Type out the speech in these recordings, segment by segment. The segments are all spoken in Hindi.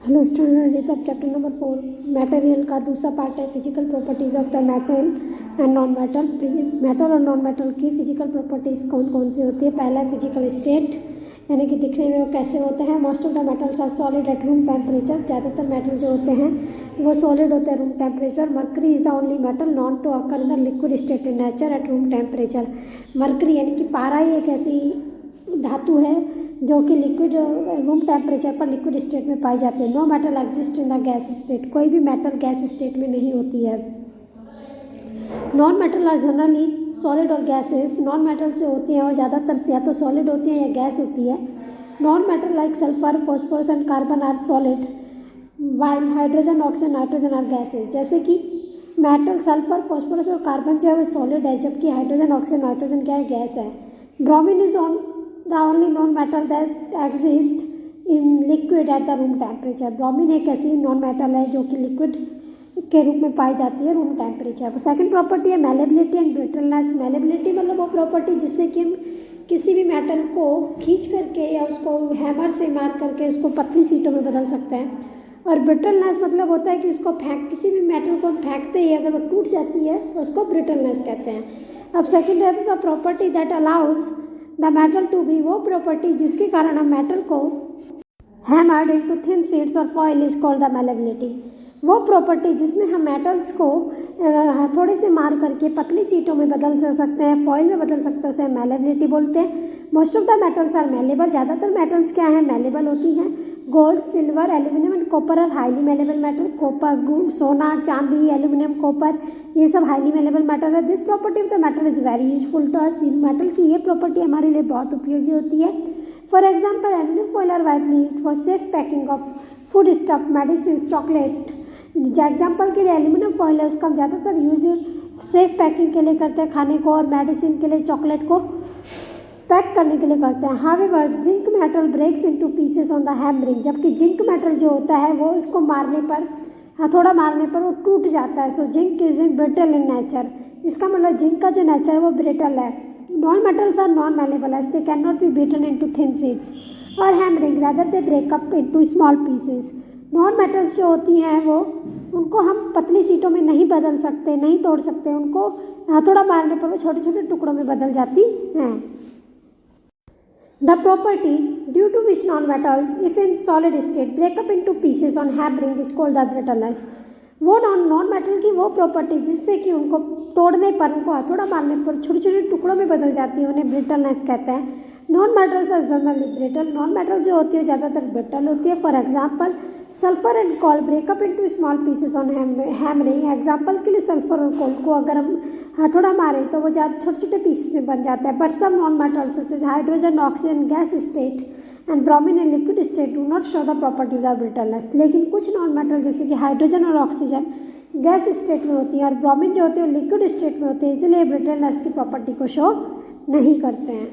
Hello student, recap chapter number 4 material का दूसरा पार्ट है physical properties of the metal and non metal. Metal और नॉन मेटल की फिजिकल प्रॉपर्टीज़ कौन कौन सी होती है। पहला है फिजिकल स्टेट, यानी कि दिखने में वो कैसे होते हैं। Most of the metals are solid at room temperature. ज़्यादातर मेटल जो होते हैं वो सॉलिड होते हैं room temperature. Mercury is the only metal known to occur in the liquid state in nature at room temperature. Mercury यानी कि पारा ही एक ऐसी धातु है जो कि लिक्विड रूम टेम्परेचर पर लिक्विड स्टेट में पाई जाती है। No metal exist in the gas state. कोई भी मेटल गैस स्टेट में नहीं होती है। Non metal are generally solid और गैसेस। नॉन मेटल से होती हैं और ज़्यादातर से या तो सॉलिड होती हैं या गैस होती है। Non metal like sulphur, phosphorus and carbon are solid, while hydrogen, oxygen, nitrogen are gases. जैसे कि मेटल सल्फर, फॉस्फोरस और कार्बन जो है वो सॉलिड है, जबकि हाइड्रोजन, ऑक्सीजन, नाइट्रोजन क्या है, गैस है। Bromine is on the only non metal that exist in liquid at the room temperature. Bromine एक ऐसी नॉन मेटल है जो कि लिक्विड के रूप में पाई जाती है रूम टेम्परेचर पर। सेकंड प्रॉपर्टी है मैलेबिलिटी एंड ब्रिटलनेस। मैलेबिलिटी मतलब वो प्रॉपर्टी जिससे कि हम किसी भी मेटल को खींच करके या उसको हैमर से मार करके उसको पतली सीटों में बदल सकते हैं। और ब्रिटलनेस मतलब होता है कि उसको किसी भी मेटल को फेंकते ही अगर वो टूट जाती है तो उसको ब्रिटलनेस कहते हैं। अब सेकंड है the property that allows the metal to be, वो प्रॉपर्टी जिसके कारण हम मेटल को हैमर्ड इनटू थिन शीट्स और foil is called the malleability. वो प्रॉपर्टी जिसमें हम मेटल्स को हथौड़े से मार करके पतली सीटों में बदल सकते हैं, फॉइल में बदल सकते हैं, उसे मैलेबिलिटी बोलते हैं। Most of the metals are malleable. ज़्यादातर मेटल्स क्या हैं, मेलेबल होती हैं। Gold, silver, aluminium and copper are highly malleable metal. Copper, सोना, चांदी, एल्यूमिनियम, कॉपर, ये सब हाईली मेलेबल मेटल है। This property of the metal is very useful to us. Metal की ये प्रॉपर्टी हमारे लिए बहुत उपयोगी होती है। For example aluminium foil are widely used for safe packing of food stuff, medicine, chocolate. Example के लिए एल्यूमिनियम फॉइल है, उसका हम ज़्यादातर यूज सेफ पैकिंग के लिए करते हैं, खाने को, और मेडिसिन के लिए चॉकलेट को पैक करने के लिए करते हैं। However zinc metal breaks into pieces on the hammering. जबकि जिंक मेटल जो होता है वो उसको मारने पर, हथौड़ा मारने पर वो टूट जाता है। So zinc is in brittle in nature. इसका मतलब जिंक का जो नेचर है वो ब्रिटल है। Non metals are non malleable as they can not be beaten into thin sheets और hammering rather they break up into small pieces. Non metals जो होती हैं वो उनको हम पतली सीटों में नहीं बदल सकते, नहीं तोड़ सकते। उनको हथौड़ा मारने पर वो छोटे छोटे टुकड़ों में बदल जाती हैं। The property due to which non-metals, if in solid state, break up into pieces on hammering is called the brittleness. वो नॉन मेटल की वो प्रॉपर्टी जिससे कि उनको तोड़ने पर, उनको हथौड़ा मारने पर छोटे छोटे टुकड़ों में बदल जाती है, उन्हें ब्रिटलनेस कहते हैं। Non metals are generally brittle. Non metal जो होती है ज़्यादातर ब्रिटल होती है। For example sulphur and coal break up into small pieces on hammering. Example के लिए सल्फर और कोल को अगर हम हथौड़ा मारें तो वो ज़्यादा छोटे छोटे पीसेस में बन जाता है। But some non metals such as hydrogen, oxygen, gas state and bromine in liquid state do not show the property of brittleness. लेकिन कुछ नॉन मेटल जैसे कि हाइड्रोजन और ऑक्सीजन गैस स्टेट में होती है और ब्रोमीन जो होते हैं लिक्विड स्टेट में होते हैं, इसलिए ब्रिटलनेस की प्रॉपर्टी को शो नहीं करते हैं।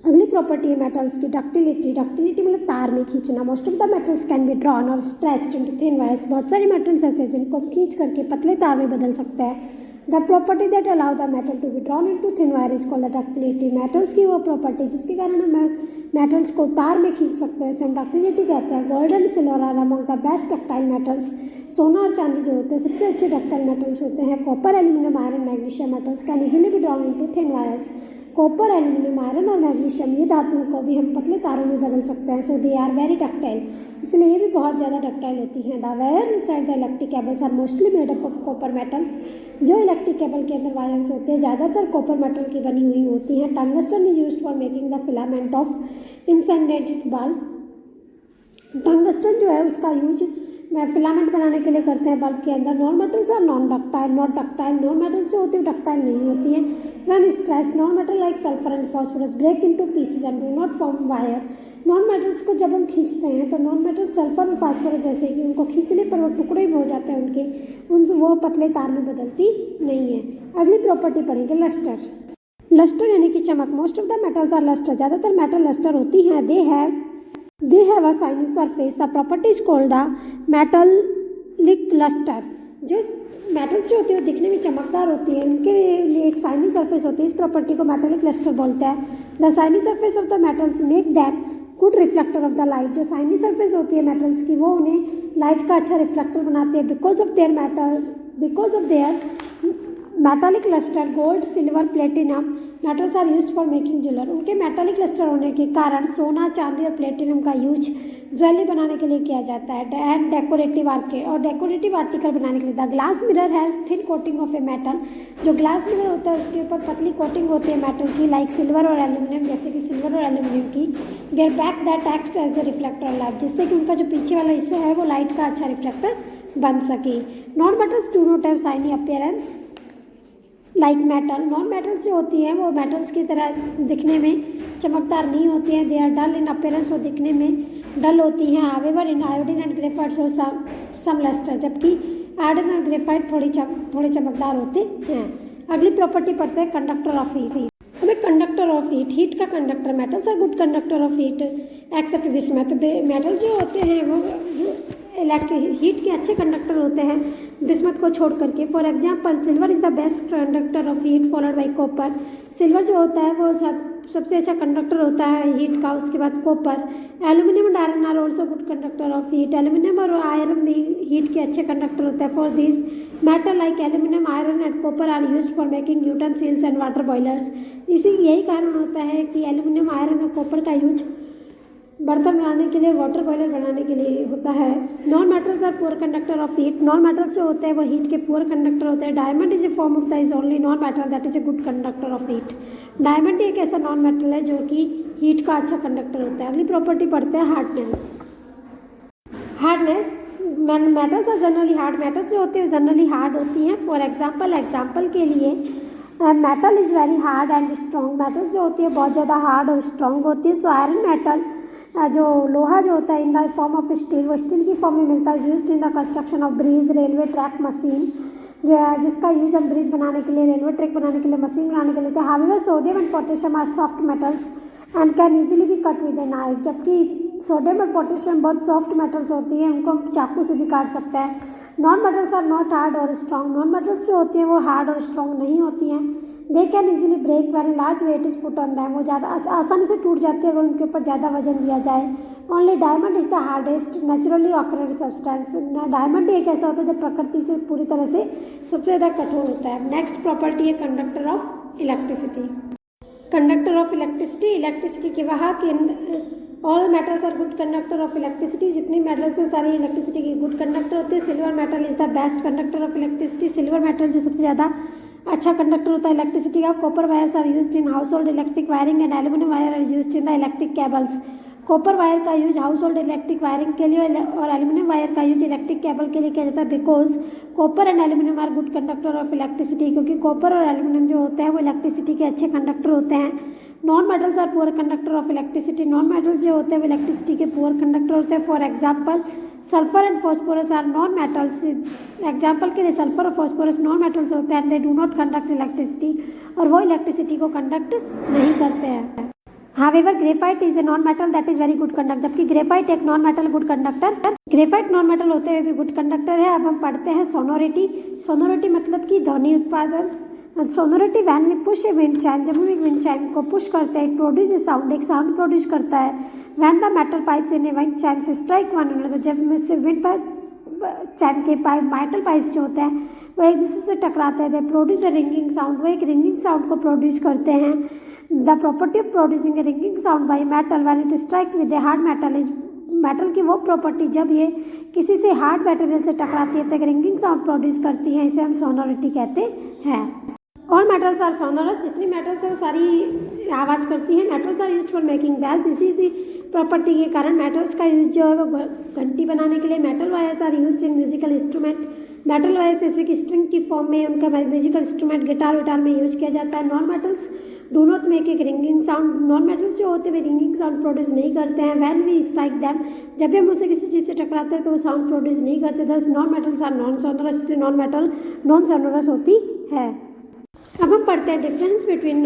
अगली प्रॉपर्टी है मेटल्स की डक्टिलिटी। डक्टिलिटी मतलब तार में खींचना। Most of the metals can be drawn और स्ट्रेच्ड इनटू थिन वायर्स। बहुत सारे मेटल्स ऐसे हैं जिनको हम खींच करके पतले तार में बदल सकते हैं। The property that allow the metal to be drawn into thin wire is called the ductility. Metals की वो प्रॉपर्टी जिसके कारण हम मेटल्स को तार में खींच सकते हैं, उसे हम डक्टिलिटी कहते हैं। Gold and silver are among the best ductile metals. सोना और चांदी जो होते हैं सबसे अच्छे डक्टाइल मेटल्स होते हैं। Copper, aluminium, iron, magnesium metals can easily B drawn into thin wires. Copper, aluminium, iron और मैग्नीशियम ये धातुओं को भी हम पतले तारों में बदल सकते हैं। So they are very ductile, इसलिए ये भी बहुत ज़्यादा डक्टाइल होती हैं। The wire inside the electric cables are mostly made up of copper metals. जो इलेक्ट्रिक केबल के अंदर वायर्स होते हैं ज़्यादातर कॉपर मेटल की बनी हुई होती हैं। Tungsten is used for making the filament of incandescents bulb. Tungsten जो है उसका यूज फिलामेंट बनाने के लिए करते हैं बल्ब के अंदर। Non metals are non ductile, not ductile. Non metal से होती है डक्टाइल नहीं होती है। When stretch non metal like sulphur and phosphorus break into pieces and do not form wire. Non metals को जब हम खींचते हैं तो नॉन मेटल सल्फर और फास्फोरस जैसे कि उनको खींचने पर वो टुकड़े भी हो जाते हैं उनके, उनसे वो पतले तार में बदलती नहीं है। अगली प्रॉपर्टी पढ़ेंगे लस्टर। लस्टर यानी कि चमक। Most of the metals are lustre. ज़्यादातर मेटल लस्टर होती हैं। They have a shiny surface. The property is called the metallic luster. जो मेटल्स जो होती है वो दिखने में चमकदार होती है, उनके लिए एक शाइनी सरफेस होती है। इस प्रॉपर्टी को मेटालिक लस्टर बोलते हैं। The shiny surface of the metals make them good reflector of the light. जो शाइनी सरफेस होती है मेटल्स की वो उन्हें लाइट का अच्छा रिफ्लेक्टर बनाती है। Because of their metallic lustre, gold, silver, platinum metals are used for making jeweller. उनके मेटालिक लस्टर होने के कारण सोना, चांदी और प्लेटिनम का यूज ज्वेलरी बनाने के लिए किया जाता है। एंड डेकोरेटिव आर्टिकल बनाने के लिए the glass mirror has thin coating of a metal. जो ग्लास मिरर होता है उसके ऊपर पतली कोटिंग होती है मेटल की, लाइक सिल्वर और एल्यूमिनियम, जैसे कि सिल्वर और एल्यूमिनियम की। Their back that act as a reflector of light, जिससे कि उनका जो पीछे वाला हिस्सा है वो लाइट का अच्छा रिफ्लेक्टर बन सके। Non metals do not have shiny appearance like metal. Non metals जो होती हैं वो मेटल्स की तरह दिखने में चमकदार नहीं होती हैं। They are dull in appearance, वो दिखने में डल होती हैं। However in iodine and graphite show some lustre, जबकि आयोडीन और ग्रेफाइट थोड़े चमकदार होते हैं। अगली प्रॉपर्टी पढ़ते हैं कंडक्टर ऑफ हीट। हमें कंडक्टर ऑफ हीट का conductor metals are good conductor of heat except bismuth. Metal जो होते हैं वो हीट के अच्छे कंडक्टर होते हैं बिस्मथ को छोड़ करके। For example silver is the best conductor of heat followed by copper. Silver जो होता है वो सबसे अच्छा कंडक्टर होता है हीट का, उसके बाद copper. Aluminium and iron are also good conductor of heat. Aluminium और आयरन भी हीट के अच्छे कंडक्टर होते हैं। For this metal like aluminium, iron and copper are used for making utensils and water boilers. यही कारण होता है कि एल्यूमिनियम, आयरन और कॉपर का यूज बर्तन बनाने के लिए, वाटर बॉयलर बनाने के लिए होता है। Non metals are poor conductor of heat. Non metals जो होते हैं वो हीट के पुअर कंडक्टर होते हैं। Diamond is a form of the is only non metal that is a good conductor of heat. Diamond एक ऐसा नॉन मेटल है जो कि हीट का अच्छा कंडक्टर होता है। अगली प्रॉपर्टी पढ़ते हैं hardness. Metals are generally hard. Metals जो होते हैं जनरली हार्ड होती हैं। फॉर एग्जाम्पल के लिए metal is very hard and strong. Metals जो होती है बहुत ज़्यादा हार्ड और स्ट्रॉन्ग होती है। सो आयरन मेटल जो लोहा जो होता है in the form of steel, वो स्टील की फॉर्म में मिलता है। Used in the construction of bridge, railway track, machine, जिसका यूज हम ब्रिज बनाने के लिए, रेलवे ट्रैक बनाने के लिए, मशीन बनाने के लिए। However sodium and potassium are soft metals and can easily be cut with a knife. जबकि सोडियम और पोटेशियम बहुत सॉफ्ट मेटल्स होती हैं, उनको हम चाकू से भी काट सकते हैं। Non metals are not hard और स्ट्रॉन्ग। नॉन मेटल्स जो होती हैं वो हार्ड और स्ट्रॉन्ग नहीं होती हैं। They can easily break when large weight is put on them. वो ज़्यादा आसानी से टूट जाती है अगर उनके ऊपर ज़्यादा वजन दिया जाए। Only diamond is the hardest naturally occurrent substance. Diamond एक ऐसा होता है जो प्रकृति से पूरी तरह से सबसे ज़्यादा कठोर होता है। नेक्स्ट प्रॉपर्टी है conductor of electricity. Conductor of electricity के वाहक all metals are good conductor of electricity. जितनी मेटल्स हैं सारी इलेक्ट्रिसिटी की गुड कंडक्टर होती है। Silver metal is the best conductor of electricity. Silver metal जो सबसे ज़्यादा अच्छा कंडक्टर होता है इलेक्ट्रिसिटी का। Copper wires are used in household electric wiring and aluminium wire are used in the electric cables. Copper wire का use household electric wiring के लिए और एल्यूमिनियम वायर का यूज इलेक्ट्रिक केबल के लिए किया जाता है। Because copper and aluminium are good conductor of electricity, क्योंकि कॉपर और एल्यूमिनियम जो होते हैं वो इलेक्ट्रिसिटी के अच्छे कंडक्टर होते हैं। Non metals are poor conductor of electricity. Non metals जो होते हैं वो इलेक्ट्रिसिटी के पुअर कंडक्टर होते हैं। For example sulphur and phosphorus are non metals. Example के लिए सल्फर और फॉस्फोरस नॉन मेटल्स होते हैं। They do not conduct electricity, और वो इलेक्ट्रिसिटी को कंडक्ट नहीं करते हैं। However graphite is a non metal that is very good conductor. जबकि ग्रेफाइट एक non metal good conductor, graphite non metal होते हुए भी गुड कंडक्टर है। अब हम पढ़ते हैं सोनोरिटी। सोनोरिटी मतलब कि ध्वनि उत्पादन। Sonority when we push a wind chime, जब हम एक विंड चाइम को पुश करते हैं, इट प्रोड्यूस ए साउंड, एक साउंड प्रोड्यूस करता है। When the metal pipes in a wind chime से स्ट्राइक वन अनदर, जब विंड चाइम के पाइप मेटल पाइप्स जो होते हैं वो एक दूसरे से टकराते हैं। They produce a ringing sound, वो एक रिंगिंग साउंड को प्रोड्यूस करते हैं। The property of producing A ringing sound by metal when it strike with a hard metal is, metal की वो प्रॉपर्टी जब ये किसी से हार्ड मटेरियल से टकराती है तो एक रिंगिंग साउंड प्रोड्यूस करती है, इसे हम सोनोरिटी कहते हैं। All metals are sonorous. जितनी मेटल्स है वो सारी आवाज़ करती हैं। Metals are used for making bells. इसी प्रॉपर्टी के कारण मेटल्स का यूज जो है वो घंटी बनाने के लिए। Metal wires are used in musical instrument. Metal wires जैसे कि स्ट्रिंग की फॉर्म में उनका म्यूजिकल इंस्ट्रूमेंट गिटार विटार में यूज किया जाता है। Non metals do not make एक रिंगिंग साउंड। नॉन मेटल्स जो होते हैं रिंगिंग साउंड प्रोड्यूस नहीं करते हैं। वैन वी स्ट्राइक दैम, जब भी हम उसे किसी चीज़ से टकराते हैं तो वो साउंड प्रोड्यूस नहीं करते। Thus non metals are non sonorous, इसलिए नॉन मेटल नॉन सोनोरस होती है। अब हम पढ़ते हैं difference between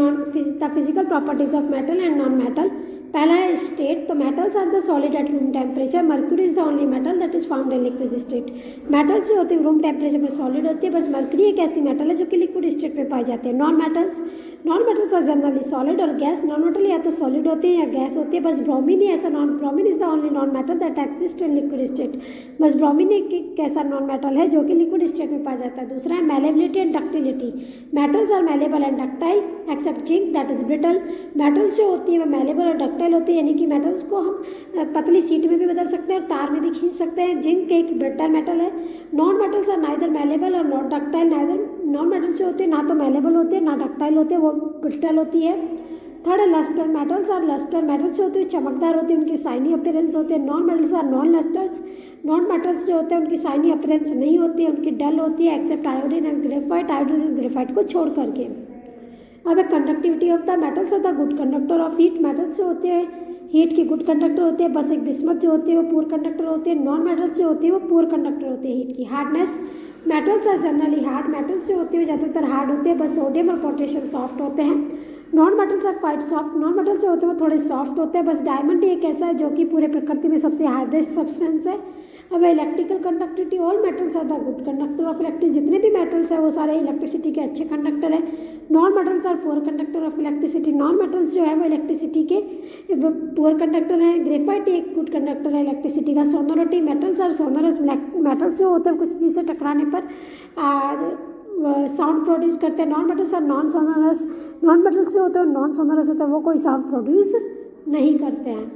the physical properties of metal and non metal. पहला है स्टेट। तो metals are the solid at room temperature. Mercury is the only metal that that is found in liquid state. Metals जो होती है रूम टेम्परेचर पर सॉलिड होती है, बस मरकरी एक ऐसी मेटल है जो कि लिक्विड स्टेट में पाई जाती है। Non metals are generally solid और गैस। नॉन मेटल या तो सॉलिड होती है या गैस होती है। बस ब्रोमीन ही ऐसा bromine is the only non metal that exist in liquid state. बस ब्रोमीन एक ऐसा नॉन मेटल है जो कि लिक्विड स्टेट में पाया जाता है। दूसरा है malleability and ductility. Metals are malleable and ductile except zinc that is brittle. Metals जो होती है वो मेलेबल और डक्टाइल होती है, यानी कि मेटल्स को हम पतली शीट में भी बदल सकते हैं और तार में भी खींच सकते हैं। जिंक एक ब्रिटल मेटल है। Non metals are neither malleable और नॉट डक्टाइल। नॉन मेटल्स जो होते हैं ना तो मेलेबल होते हैं ना डक्टाइल होते हैं, वो ब्रिटल होती है। थर्ड है lustre. Metals are lustre. Metals जो होते हैं चमकदार होते हैं, उनकी शाइनी अपीयरेंस होते हैं। Non metals are non lustres. Non metals जो होते हैं उनकी शाइनी अपीयरेंस नहीं होती है, उनकी डल होती है except iodine and graphite. Iodine and graphite को छोड़ करके। अब conductivity of the metals are the good conductor of heat. Metals जो होते हैं हीट की गुड कंडक्टर होते हैं, बस एक बिस्मथ जो होती है वो पुअर कंडक्टर होती है। नॉन मेटल्स जो होती है वो पुअर कंडक्टर होती है हीट की। Hardness. Metals are generally hard. Metals जो होती है ज़्यादातर हार्ड होते हैं, बस सोडियम और पोटेशियम सॉफ्ट होते हैं। Non metals are quite soft. Non metals जो होते हैं वो थोड़े सॉफ्ट होते हैं, बस डायमंड ही एक ऐसा है जो कि पूरे प्रकृति में सबसे हार्डेस्ट सब्सटेंस है। अब electrical conductivity. All metals are the good conductor of electricity. जितने भी मेटल्स हैं वो सारे इलेक्ट्रिसिटी के अच्छे कंडक्टर है। Non metals are poor conductor of electricity. Non metals जो है वो इलेक्ट्रिसिटी के पुअर कंडक्टर हैं। ग्रेफाइट एक गुड कंडक्टर है इलेक्ट्रिसिटी का। Sonority. Metals are sonorous. Metals जो होते हैं किसी चीज़ से टकराने पर साउंड प्रोड्यूस करते हैं। Non metals are non sonorous. Non metals जो होते हैं नॉन सोनरस होते हैं, वो कोई साउंड प्रोड्यूस नहीं करते हैं।